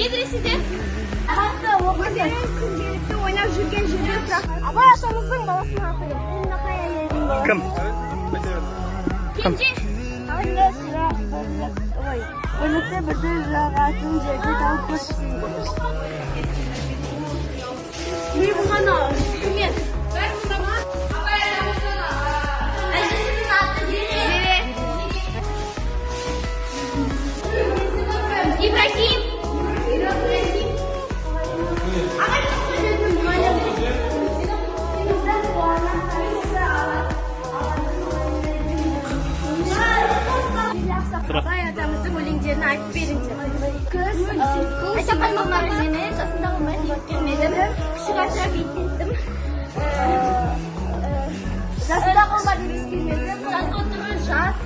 Медреседе. Hatta okuyoruz. Birlikte oynar жүрген жерде сұрақ. Абай атамыздың баласына ақылы. Кім? Кенже. Анда сұрақ. Ой. Бірлікте бірді жағатын жерде тауып көрсін. Не бұғана? Кімет? Әжесінің аты Зере. Ибрахим. Абай атамыздың өлеңдерін айтып беріңдер. Айта қалмағанмын мені, жасында болмайды, ескермедім. Кіші қасырақ еттеттім. Жасында қалмады ескермедім. Жас отырған жас.